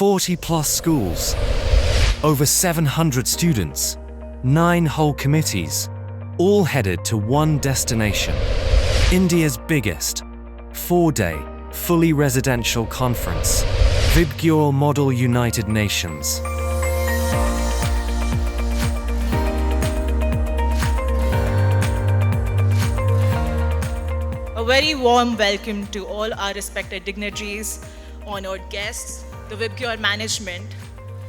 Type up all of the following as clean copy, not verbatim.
40 plus schools, over 700 students, 9 whole committees, all headed to one destination, India's biggest 4-day, fully residential conference, Vibgyor Model United Nations. A very warm welcome to all our respected dignitaries, honored guests, the Vibgyor management,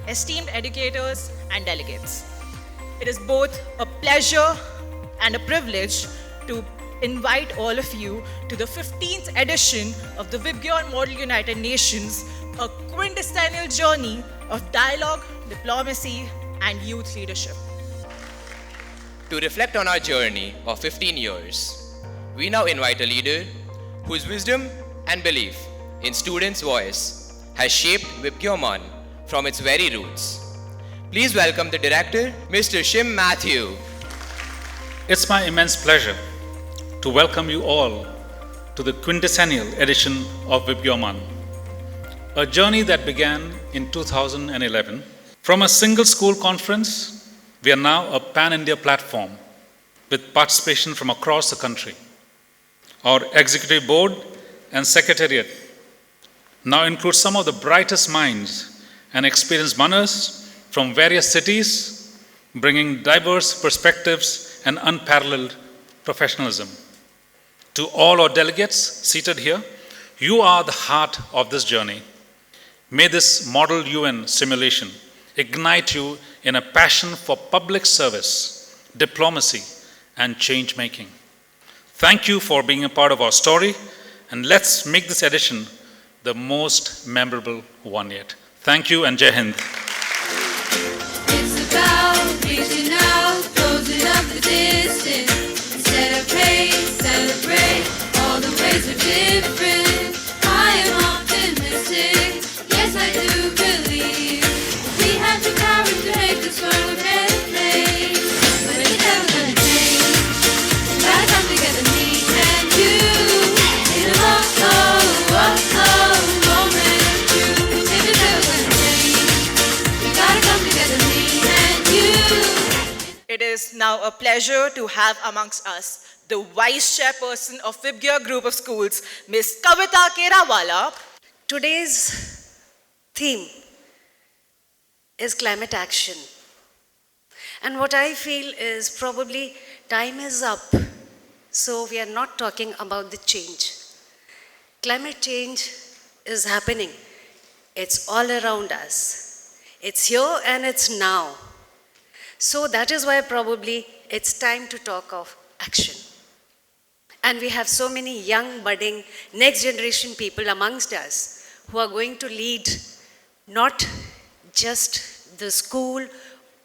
esteemed educators and delegates. It is both a pleasure and a privilege to invite all of you to the 15th edition of the Vibgyor Model United Nations, a quintessential journey of dialogue, diplomacy and youth leadership. To reflect on our journey of 15 years, we now invite a leader whose wisdom and belief in students' voice has shaped Vibgyor Mann from its very roots. Please welcome the director, Mr. Shim Matthew. It's my immense pleasure to welcome you all to the quintessential edition of Vibgyor Mann, a journey that began in 2011. From a single school conference, we are now a pan-India platform with participation from across the country. Our executive board and secretariat now includes some of the brightest minds and experienced Manners from various cities, bringing diverse perspectives and unparalleled professionalism. To all our delegates seated here, you are the heart of this journey. May this Model UN simulation ignite you in a passion for public service, diplomacy, and change making. Thank you for being a part of our story, and let's make this edition the most memorable one yet. Thank you and Jai Hind. It's about reaching out, closing up the distance. Instead of hate, celebrate all the ways we're different. I am optimistic, yes I do believe we have the power to make this world a better place. But it's never gonna change. Gotta come together, me and you, in a moment of truth. If it's never gonna change, we gotta come together, me and you. It is now a pleasure to have amongst us the Vice Chairperson of Vibgyor Group of Schools, Ms. Kavita Kerawala. Today's theme is climate action. And what I feel is probably time is up. So we are not talking about the change. Climate change is happening. It's all around us. It's here and it's now. So that is why probably it's time to talk of action. And we have so many young, budding, next generation people amongst us who are going to lead not just the school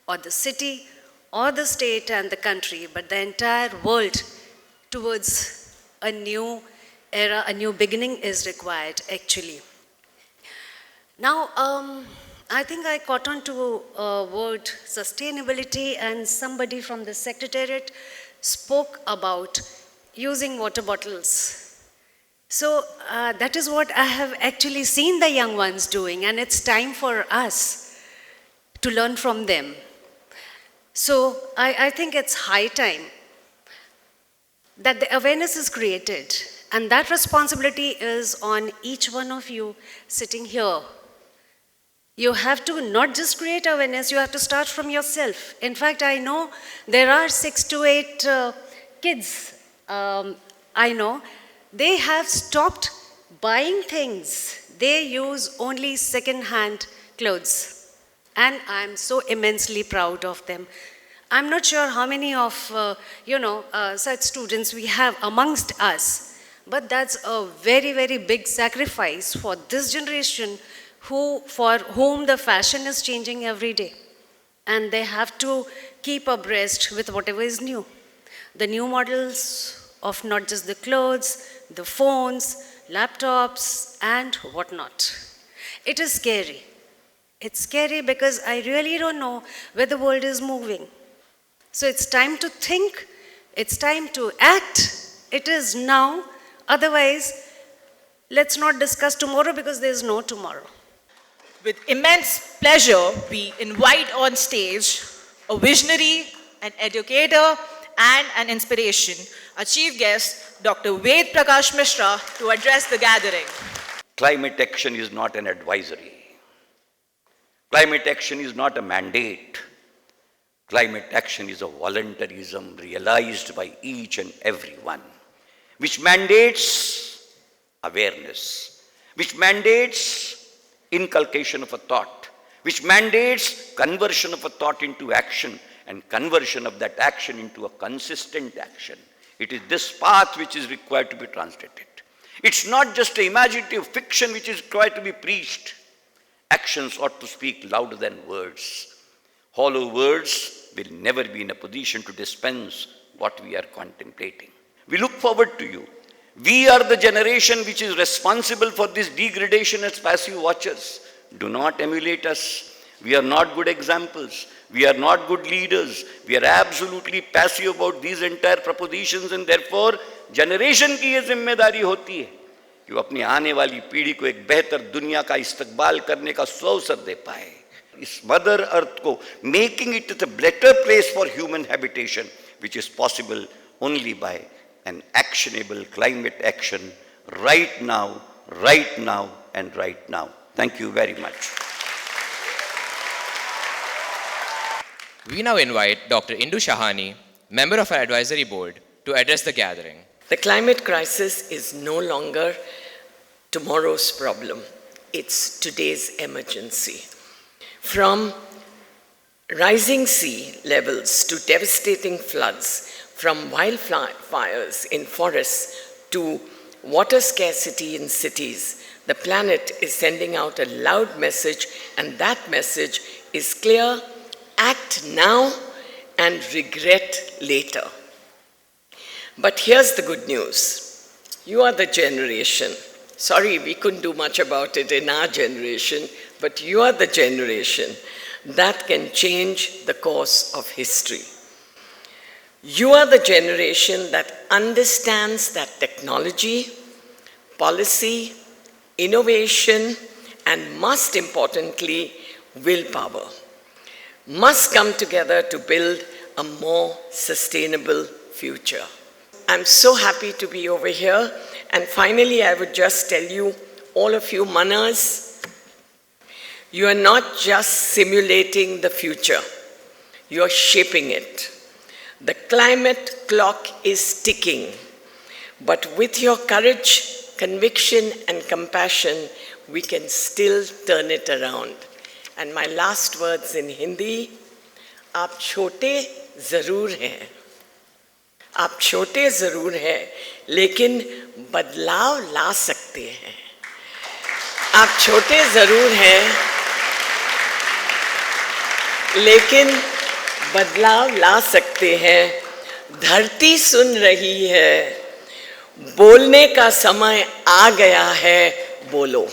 or the city or the state and the country, but the entire world towards a new era, a new beginning is required actually. Now, I think I caught on to a word sustainability, and somebody from the Secretariat spoke about using water bottles. So that is what I have actually seen the young ones doing, and it's time for us to learn from them. So I think it's high time that the awareness is created, and that responsibility is on each one of you sitting here. You have to not just create awareness, you have to start from yourself. In fact, I know there are 6 to 8 kids, I know, they have stopped buying things. They use only second-hand clothes. And I'm so immensely proud of them. I'm not sure how many of, such students we have amongst us, but that's a very, very big sacrifice for this generation for whom the fashion is changing every day. And they have to keep abreast with whatever is new. The new models of not just the clothes, the phones, laptops, and whatnot. It is scary. It's scary because I really don't know where the world is moving. So it's time to think, it's time to act. It is now. Otherwise, let's not discuss tomorrow because there is no tomorrow. With immense pleasure, we invite on stage a visionary, an educator, and an inspiration, our chief guest, Dr. Ved Prakash Mishra, to address the gathering. Climate action is not an advisory. Climate action is not a mandate. Climate action is a voluntarism realized by each and every one, which mandates awareness, which mandates inculcation of a thought, which mandates conversion of a thought into action and conversion of that action into a consistent action. It is this path which is required to be translated. It's not just an imaginative fiction which is required to be preached. Actions ought to speak louder than words. Hollow words will never be in a position to dispense what we are contemplating. We look forward to you. We are the generation which is responsible for this degradation as passive watchers. Do not emulate us. We are not good examples. We are not good leaders. We are absolutely passive about these entire propositions, and therefore generation की ये जिम्मेदारी होती है कि वो अपनी आने वाली पीढ़ी को एक बेहतर दुनिया का इस्तकबाल करने का अवसर दे पाए. इस मदर अर्थ को making it a better place for human habitation which is possible only by an actionable climate action right now and right now. Thank you very much. We now invite Dr. Indu Shahani, member of our advisory board, to address the gathering. The climate crisis is no longer tomorrow's problem. It's today's emergency. From rising sea levels to devastating floods, from wildfires in forests to water scarcity in cities, the planet is sending out a loud message, and that message is clear: act now and regret later. But here's the good news. You are the generation. Sorry, we couldn't do much about it in our generation, but you are the generation that can change the course of history. You are the generation that understands that technology, policy, innovation, and most importantly, willpower must come together to build a more sustainable future. I'm so happy to be over here. And finally, I would just tell you, all of you manas, you are not just simulating the future, you are shaping it. The climate clock is ticking, but with your courage, conviction, and compassion, we can still turn it around. And my last words in Hindi: आप छोटे जरूर हैं, आप छोटे जरूर हैं, लेकिन बदलाव ला सकते हैं. आप छोटे जरूर हैं, लेकिन बदलाव ला सकते हैं. धरती सुन रही है, बोलने का समय आ गया है, बोलो.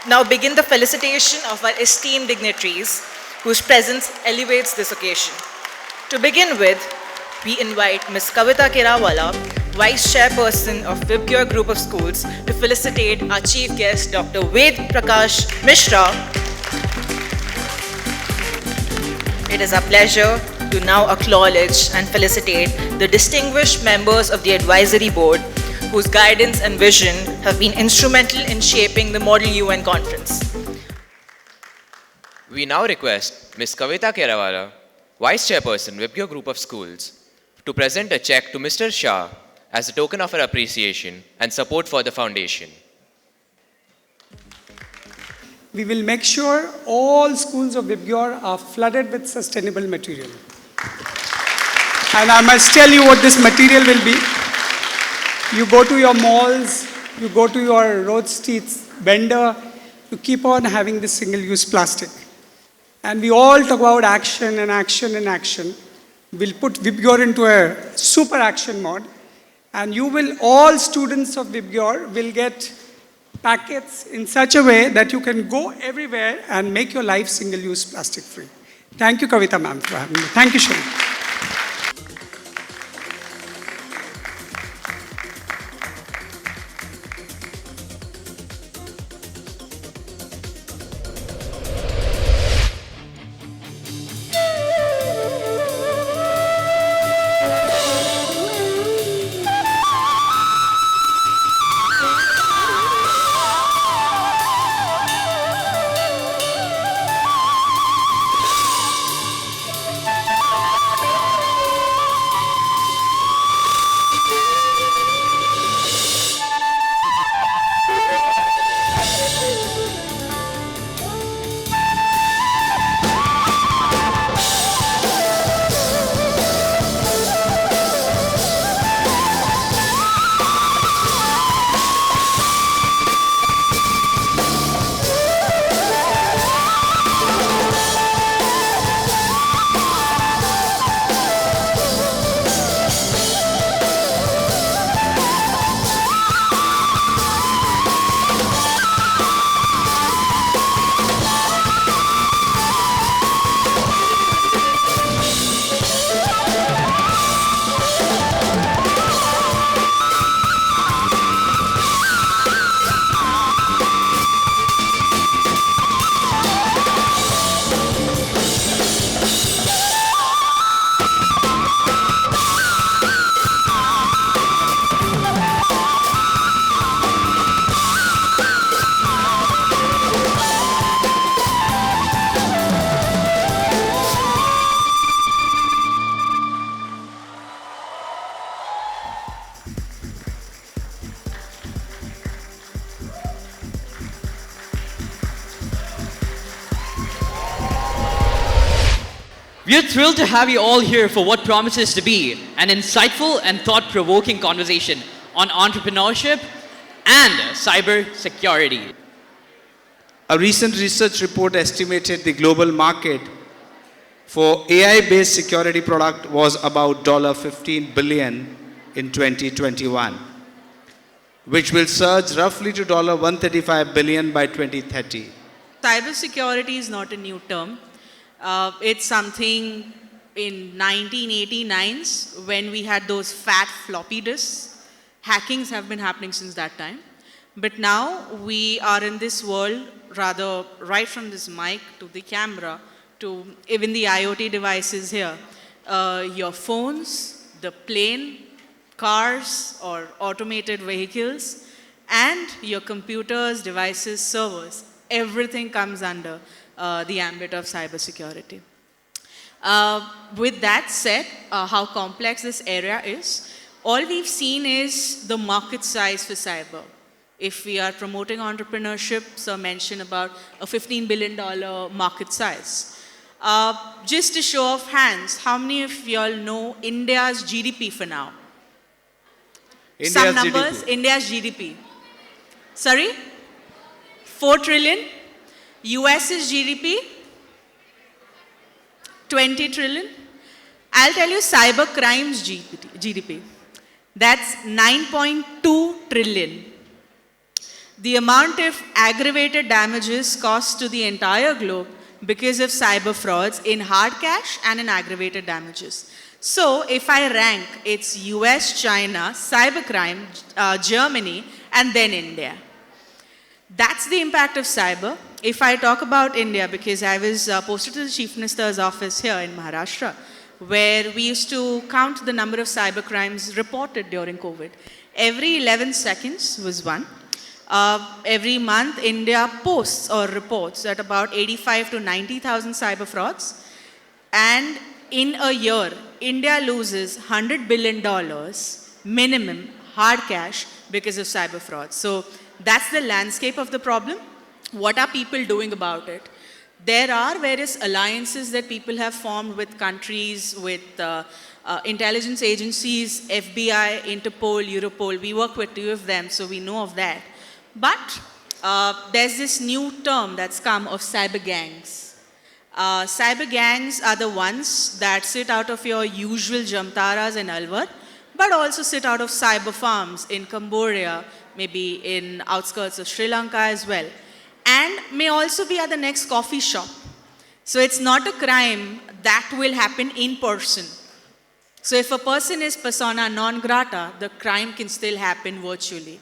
Now begin the felicitation of our esteemed dignitaries whose presence elevates this occasion. To begin with, we invite Ms. Kavita Kerawala, Vice Chairperson of Vibgyor Group of Schools, to felicitate our chief guest, Dr. Ved Prakash Mishra. It is our pleasure to now acknowledge and felicitate the distinguished members of the advisory board whose guidance and vision have been instrumental in shaping the Model UN Conference. We now request Ms. Kavita Kerawala, Vice Chairperson, Vibgyor Group of Schools, to present a check to Mr. Shah as a token of our appreciation and support for the foundation. We will make sure all schools of Vibgyor are flooded with sustainable material. And I must tell you what this material will be. You go to your malls, you go to your road streets vendor, you keep on having this single-use plastic. And we all talk about action and action and action. We'll put Vibgyor into a super action mode. And you will, all students of Vibgyor will get packets in such a way that you can go everywhere and make your life single-use plastic free. Thank you, Kavita ma'am, for having me. Thank you, Shani. We are thrilled to have you all here for what promises to be an insightful and thought-provoking conversation on entrepreneurship and cyber security. A recent research report estimated the global market for AI-based security product was about $15 billion in 2021, which will surge roughly to $135 billion by 2030. Cybersecurity is not a new term. It's something in 1989s when we had those fat floppy disks. Hackings have been happening since that time. But now we are in this world, rather right from this mic to the camera to even the IoT devices here. Your phones, the plane, cars or automated vehicles, and your computers, devices, servers. Everything comes under the ambit of cybersecurity. With that said, how complex this area is, all we've seen is the market size for cyber. If we are promoting entrepreneurship, so mention about a $15 billion market size. Just a show of hands, how many of you all know India's GDP for now? Some numbers, GDP. India's GDP. Sorry? 4 trillion. US's GDP? 20 trillion. I'll tell you cyber crimes GDP. That's 9.2 trillion. The amount of aggravated damages caused to the entire globe because of cyber frauds in hard cash and in aggravated damages. So if I rank, it's US, China, cybercrime, Germany, and then India. That's the impact of cyber. If I talk about India, because I was posted to the Chief Minister's office here in Maharashtra, where we used to count the number of cyber crimes reported during COVID. Every 11 seconds was one. Every month, India posts or reports at about 85 to 90,000 cyber frauds. And in a year, India loses $100 billion minimum hard cash because of cyber fraud. So that's the landscape of the problem. What are people doing about it? There are various alliances that people have formed with countries, with intelligence agencies, FBI, Interpol, Europol. We work with 2 of them, so we know of that. But there's this new term that's come of cyber gangs. Cyber gangs are the ones that sit out of your usual Jamtaras and Alwar, but also sit out of cyber farms in Cambodia, maybe in outskirts of Sri Lanka as well, and may also be at the next coffee shop. So it's not a crime that will happen in person. So if a person is persona non grata, the crime can still happen virtually.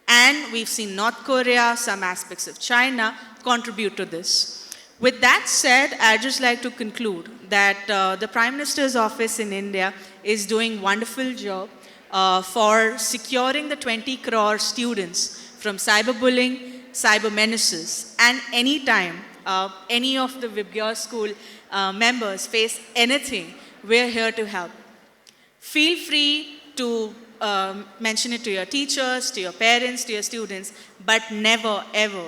And we've seen North Korea, some aspects of China contribute to this. With that said, I'd just like to conclude that the Prime Minister's office in India is doing a wonderful job for securing the 20 crore students from cyberbullying, cyber menaces, and anytime any of the Vibgyor school members face anything, we're here to help. Feel free to mention it to your teachers, to your parents, to your students, but never ever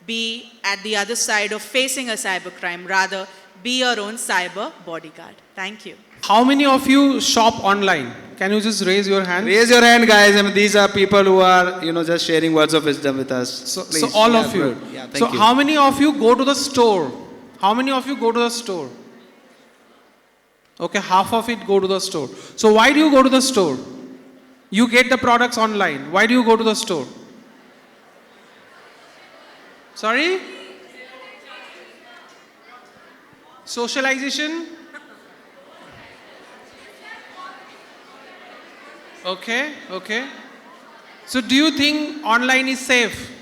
be at the other side of facing a cybercrime. Rather, be your own cyber bodyguard. Thank you. How many of you shop online? Can you just raise your hand? Raise your hand, guys. I mean, these are people who are, just sharing words of wisdom with us. So all of you. Yeah, thank so you. How many of you go to the store? How many of you go to the store? Okay, half of it go to the store. So why do you go to the store? You get the products online. Why do you go to the store? Sorry? Socialization? Okay, okay. So do you think online is safe?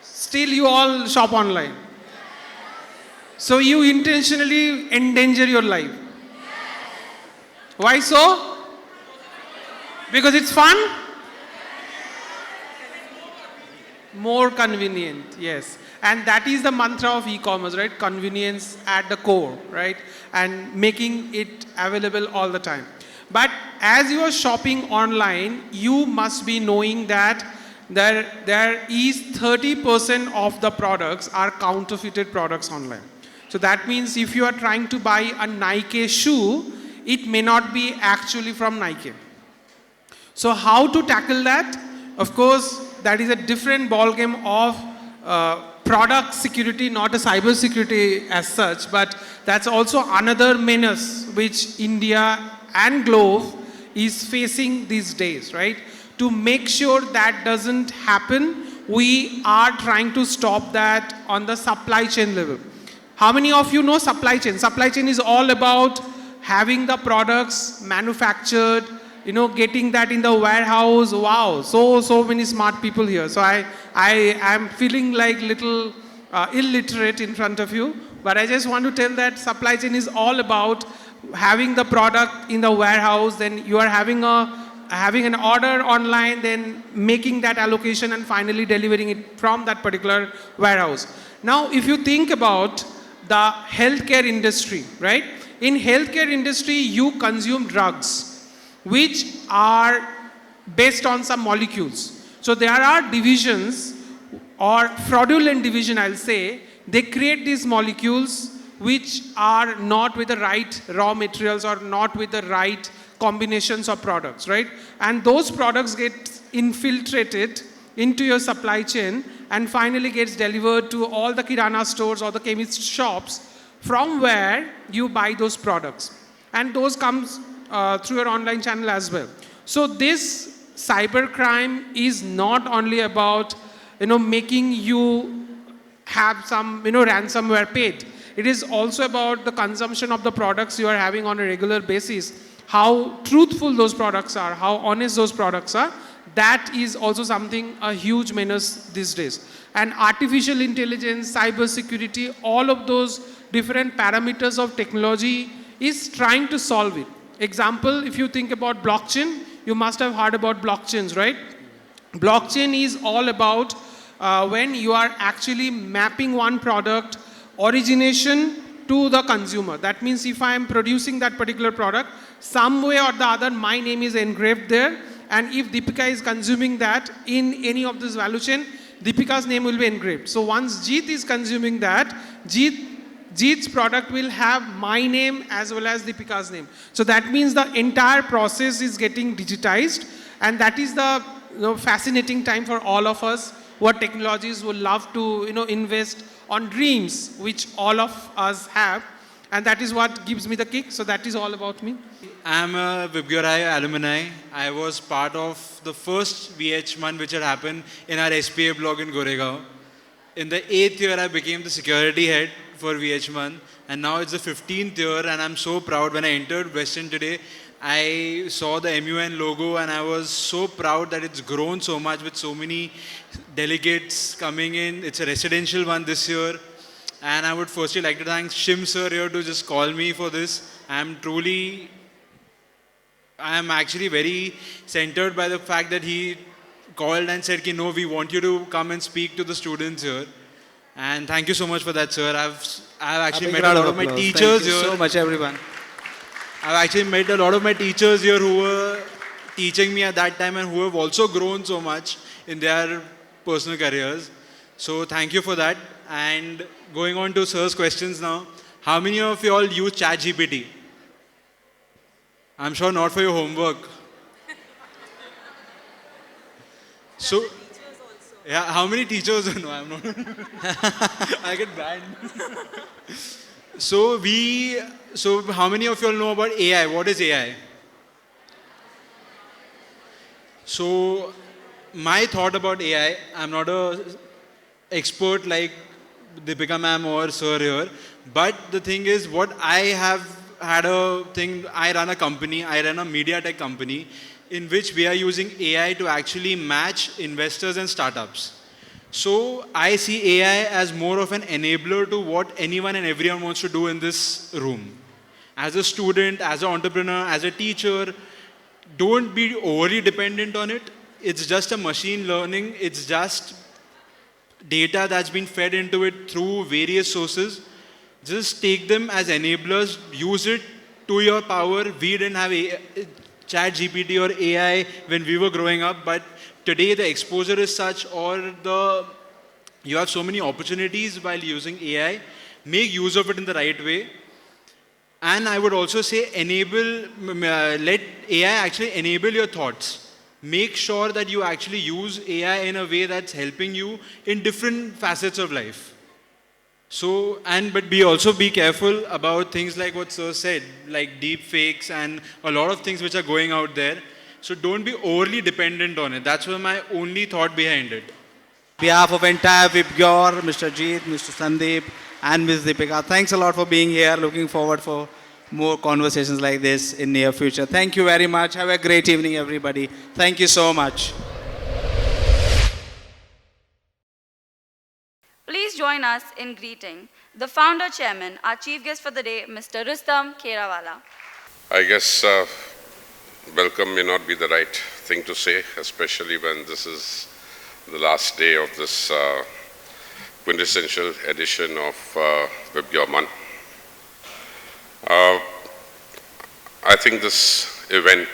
Still you all shop online. So you intentionally endanger your life. Why so? Because it's fun? More convenient, yes. And that is the mantra of e-commerce, right? Convenience at the core, right? And making it available all the time. But as you are shopping online, you must be knowing that there is 30% of the products are counterfeited products online. So that means if you are trying to buy a Nike shoe, it may not be actually from Nike. So how to tackle that? Of course, that is a different ballgame of product security, not a cyber security as such, but that's also another menace which India and globe is facing these days, right? To make sure that doesn't happen, we are trying to stop that on the supply chain level. How many of you know supply chain? Supply chain is all about having the products manufactured, getting that in the warehouse. Wow, so many smart people here. So I am feeling like little illiterate in front of you, but I just want to tell that supply chain is all about having the product in the warehouse, then you are having an order online, then making that allocation and finally delivering it from that particular warehouse. Now, if you think about the healthcare industry, right? In healthcare industry, you consume drugs, which are based on some molecules. So there are divisions or fraudulent division, I'll say, they create these molecules which are not with the right raw materials or not with the right combinations of products, right? And those products get infiltrated into your supply chain and finally gets delivered to all the kirana stores or the chemist shops from where you buy those products. And those comes through your online channel as well. So this cybercrime is not only about, making you have some, ransomware paid. It is also about the consumption of the products you are having on a regular basis, how truthful those products are, how honest those products are. That is also something, a huge menace these days. And artificial intelligence, cyber security, all of those different parameters of technology is trying to solve it. Example, if you think about blockchain, you must have heard about blockchains, right? Blockchain is all about when you are actually mapping one product origination to the consumer. That means if I am producing that particular product, some way or the other, my name is engraved there. And if Deepika is consuming that in any of this value chain, Deepika's name will be engraved. So once Jeet is consuming that, Jeet's product will have my name as well as Deepika's name. So that means the entire process is getting digitized, and that is the fascinating time for all of us. What technologies would love to invest on dreams which all of us have, and that is what gives me the kick. So that is all about me. I'm a VibGeoRI alumni. I was part of the first VH1 which had happened in our SPA blog in Goregaon. In the 8th year, I became the security head for VH1, and now it's the 15th year, and I'm so proud. When I entered Western today, I saw the MUN logo, and I was so proud that it's grown so much with so many delegates coming in. It's a residential one this year, and I would firstly like to thank Shim sir here to just call me for this. I am actually very centered by the fact that he called and said, no, we want you to come and speak to the students here. And thank you so much for that, sir. I've actually met a lot of my teachers here. Thank you so much, everyone. I've actually met a lot of my teachers here who were teaching me at that time and who have also grown so much in their personal careers. So thank you for that. And going on to sir's questions now. How many of you all use ChatGPT? I'm sure not for your homework. So, yeah, how many teachers? No, I'm not. I get banned. So how many of you all know about AI? What is AI? So my thought about AI, I'm not an expert like Deepika ma'am or sir here, but the thing is, what I have had I run a company, I run a media tech company in which we are using AI to actually match investors and startups. So I see AI as more of an enabler to what anyone and everyone wants to do in this room. As a student, as an entrepreneur, as a teacher, don't be overly dependent on it. It's just a machine learning. It's just data that's been fed into it through various sources. Just take them as enablers, use it to your power. We didn't have ChatGPT or AI when we were growing up, but today the exposure is such, or you have so many opportunities while using AI. make use of it in the right way. And I would also say let AI actually enable your thoughts. Make sure that you actually use AI in a way that's helping you in different facets of life. So, but be careful about things like what Sir said, like deep fakes and a lot of things which are going out there. So don't be overly dependent on it. That's my only thought behind it. On behalf of entire WIPGYOR, Mr. Jeet, Mr. Sandeep, and Ms. Deepika, thanks a lot for being here. Looking forward for more conversations like this in near future. Thank you very much. Have a great evening, everybody. Thank you so much. Please join us in greeting the founder chairman, our chief guest for the day, Mr. Rustam Kerawala. I guess welcome may not be the right thing to say, especially when this is the last day of this quintessential edition of WIPGYOR Month. I think this event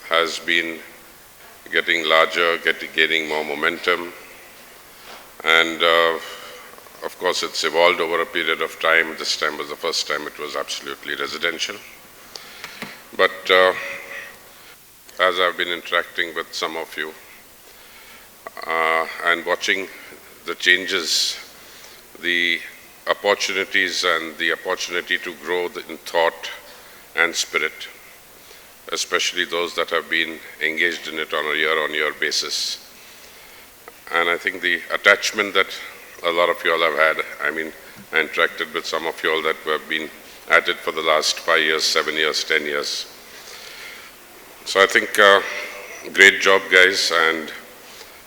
has been getting larger, gaining more momentum, and of course it's evolved over a period of time. This time was the first time it was absolutely residential. But as I've been interacting with some of you and watching the changes, the opportunities and the opportunity to grow in thought and spirit, especially those that have been engaged in it on a year-on-year basis. And I think the attachment that a lot of you all have had, I mean, I interacted with some of you all that have been at it for the last 5 years, 7 years, 10 years. So I think great job, guys, and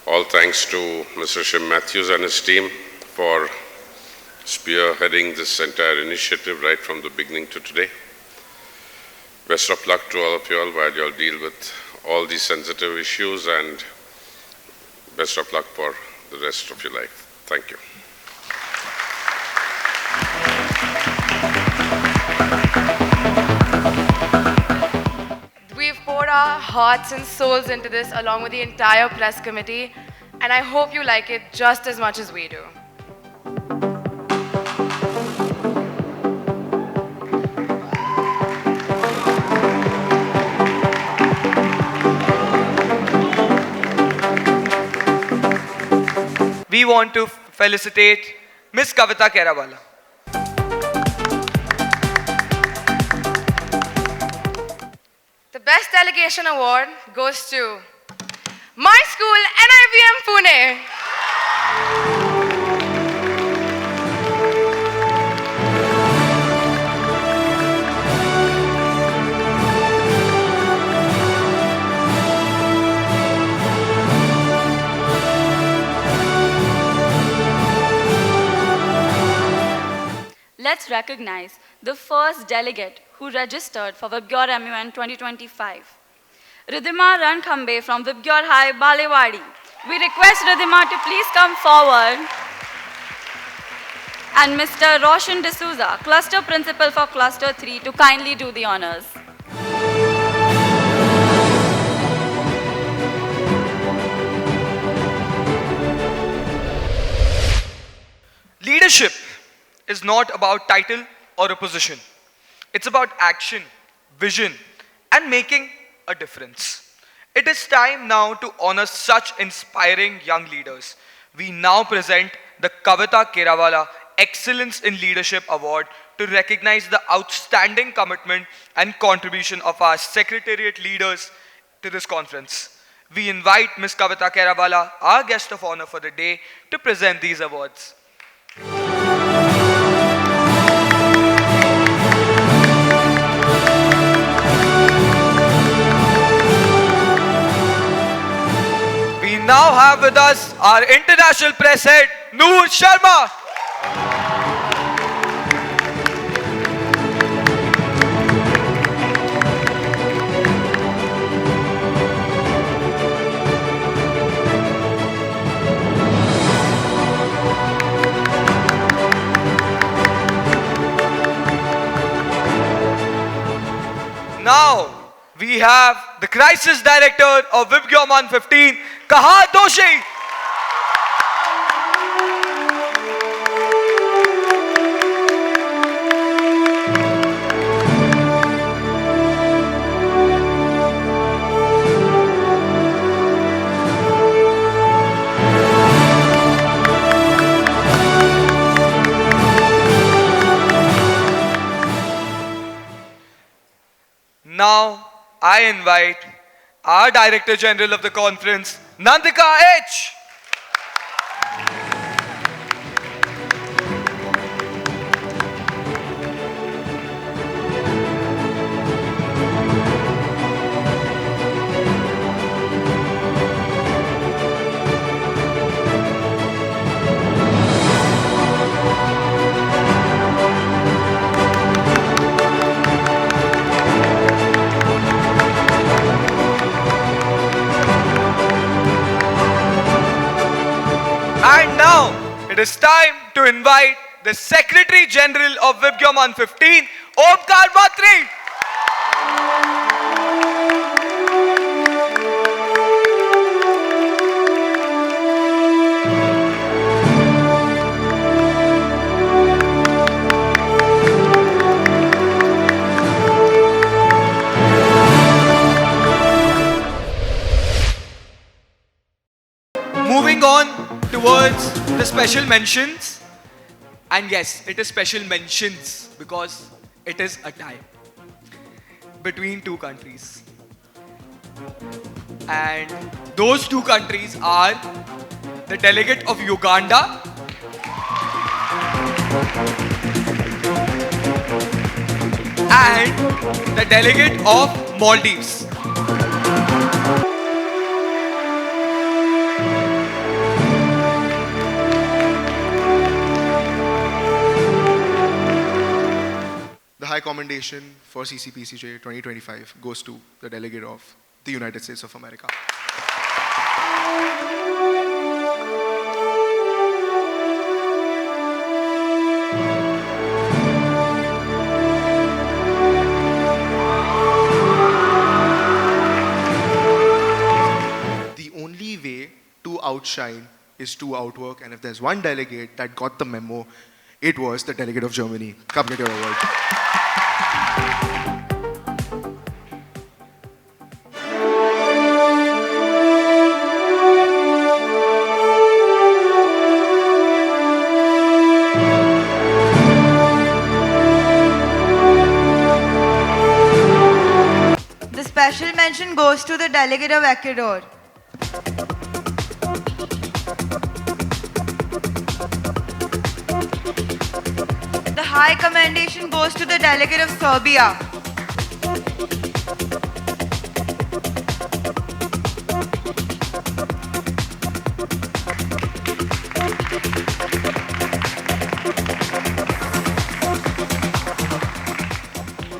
all thanks to Mr. Shim Matthews and his team for spearheading this entire initiative right from the beginning to today. Best of luck to all of you all while you all deal with all these sensitive issues, and best of luck for the rest of your life. Thank you. We've poured our hearts and souls into this along with the entire press committee, and I hope you like it just as much as we do. We want to felicitate Ms. Kavita Kerawala. The Best Delegation Award goes to my school, NIVM Pune. Let's recognize the first delegate who registered for WIPGYOR MUN 2025. Ridhima Rankhambe from WIPGYOR High, Balewadi. We request Ridhima to please come forward. And Mr. Roshan D'Souza, Cluster Principal for Cluster 3, to kindly do the honors. Leadership is not about title or a position. It's about action, vision, and making a difference. It is time now to honor such inspiring young leaders. We now present the Kavita Kerawala Excellence in Leadership Award to recognize the outstanding commitment and contribution of our secretariat leaders to this conference. We invite Ms. Kavita Kerawala, our guest of honor for the day, to present these awards. We now have with us our international press head, Noor Sharma. Now, we have the Crisis Director of WIPGYOR Month 15, Kaha Doshi. Now, I invite our Director General of the conference, Nandika H. And now, it is time to invite the Secretary General of Vibgyoman 15, Omkar Bhatri. Moving on towards the special mentions. And yes, it is special mentions because it is a tie between two countries. And those two countries are the delegate of Uganda and the delegate of Maldives. The High Commendation for CCPCJ 2025 goes to the delegate of the United States of America. The only way to outshine is to outwork, and if there's one delegate that got the memo, it was the delegate of Germany. Come get your award. The special mention goes to the delegate of Ecuador. The high commendation goes to the delegate of Serbia.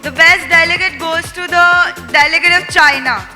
The best delegate goes to the delegate of China.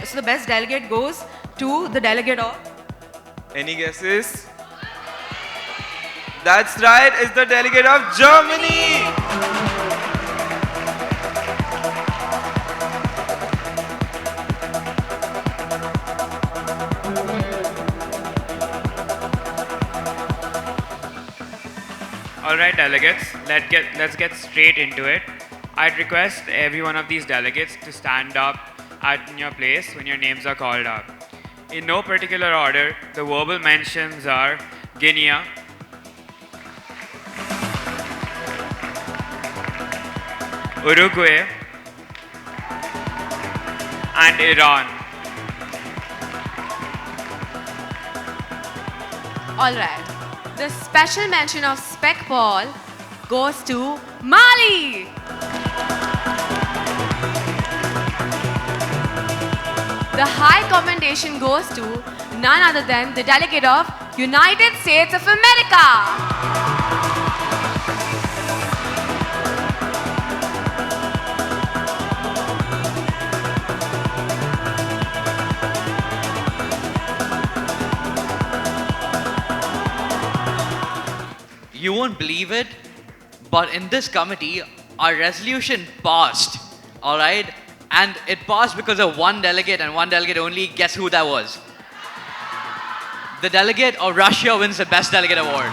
So the best delegate goes to the delegate of... Any guesses? That's right, it's the delegate of Germany. All right, delegates, let's get straight into it. I'd request every one of these delegates to stand up at your place when your names are called out. In no particular order, the verbal mentions are Guinea, Uruguay, and Iran. All right. The special mention of Spec Ball goes to Mali. The high commendation goes to none other than the delegate of United States of America. You won't believe it, but in this committee, our resolution passed, all right? And it passed because of one delegate and one delegate only. Guess who that was? The delegate of Russia wins the Best Delegate Award.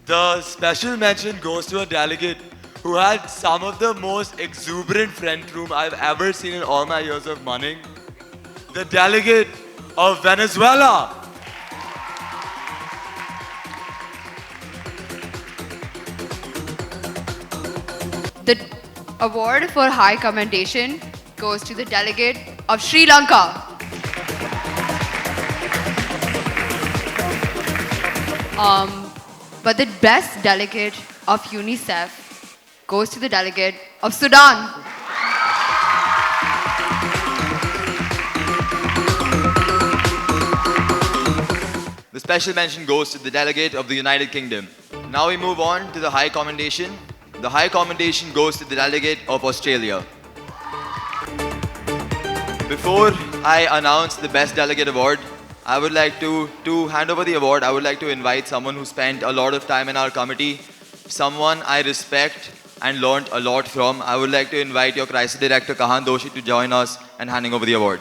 The special mention goes to a delegate who had some of the most exuberant front room I've ever seen in all my years of munning. The delegate of Venezuela. The award for high commendation goes to the delegate of Sri Lanka. But the best delegate of UNICEF goes to the delegate of Sudan. The special mention goes to the delegate of the United Kingdom. Now we move on to the high commendation. The high commendation goes to the delegate of Australia. Before I announce the best delegate award, I would like to hand over the award. I would like to invite someone who spent a lot of time in our committee, someone I respect and learned a lot from. I would like to invite your crisis director Kahan Doshi to join us in handing over the award.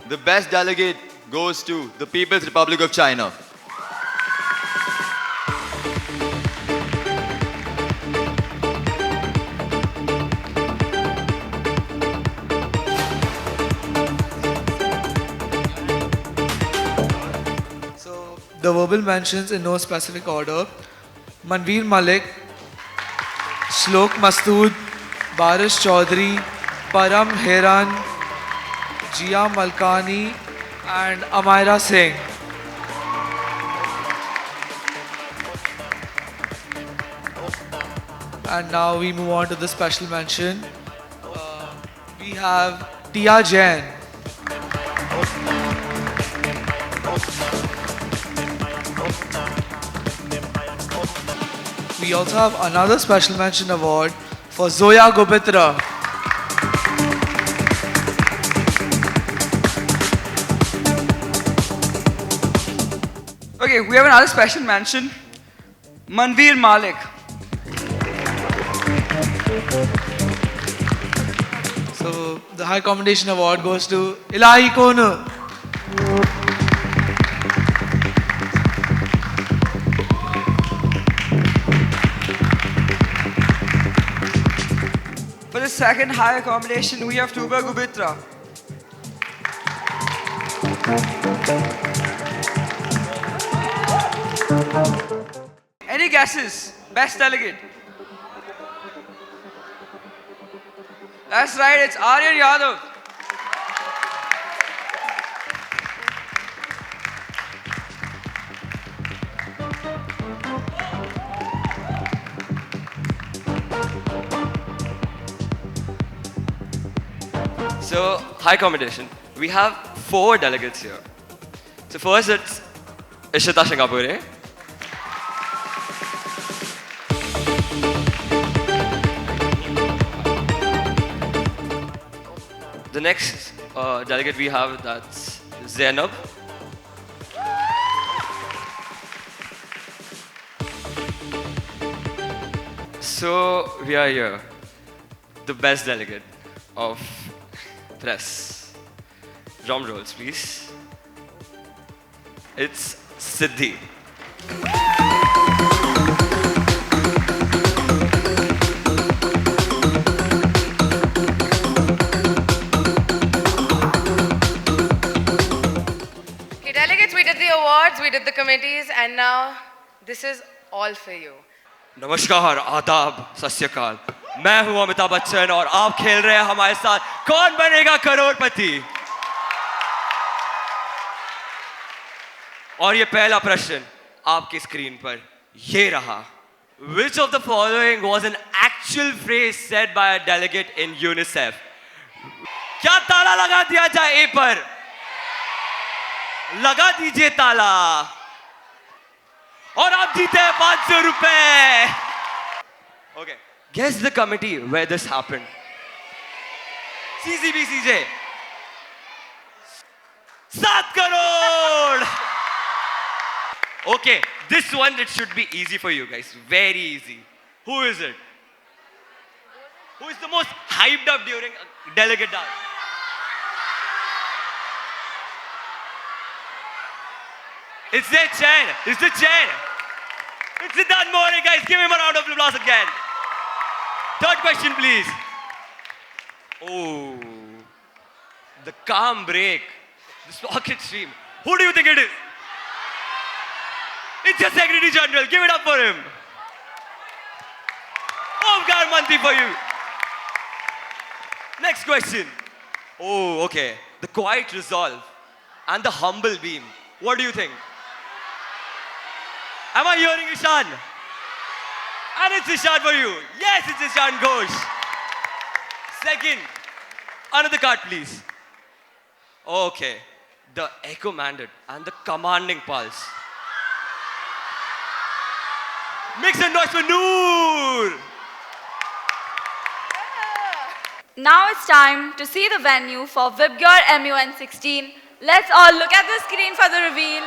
The best delegate goes to the People's Republic of China. The verbal mentions in no specific order: Manveer Malik, Shlok Mastood, Barish Chaudhary, Param Heran, Jia Malkani and Amaira Singh. And now we move on to the special mention. We have Tia Jain. We also have another special mention award for Zoya Gobitra. Okay, we have another special mention, Manveer Malik. So the High Commendation Award goes to Ilahi Konu. For the second high accommodation, we have Tuba Gubitra. Any guesses? Best delegate? That's right, it's Aryan Yadav. So, high commendation. We have 4 delegates here. So first it's Ishita Shingapure. The next delegate we have, that's Zainab. So we are here, the best delegate of press. Drum rolls, please. It's Siddhi. Okay, delegates, we did the awards, we did the committees, and now this is all for you. नमस्कार, आदाब, सत श्री अकाल। मैं हूं अमिताभ बच्चन और आप खेल रहे हैं हमारे साथ कौन बनेगा करोड़पति। और ये पहला प्रश्न आपकी स्क्रीन पर ये रहा। Which of the following was an actual phrase said by a delegate in UNICEF? क्या ताला लगा दिया जाए ए पर? लगा दीजिए ताला। और आप जीते हैं 500 रुपए. Okay, guess the committee where this happened. CCB CJ. 7 crore. Okay, this one it should be easy for you guys. Very easy. Who is it? Who is the most hyped up during delegate dance? It's their chair. It's the chair. It's Siddharth More, guys. Give him a round of applause again. Third question, please. Oh, the calm break. The socket stream. Who do you think it is? It's your Secretary General. Give it up for him. Omkar Manti for you. Next question. Oh, okay. The quiet resolve and the humble beam. What do you think? Am I hearing Ishan? And it's Ishan for you. Yes, it's Ishan Ghosh. Second, another card, please. Okay. The echo mandate and the commanding pulse. Make some noise for Noor. Now it's time to see the venue for Vibgyor MUN 16. Let's all look at the screen for the reveal.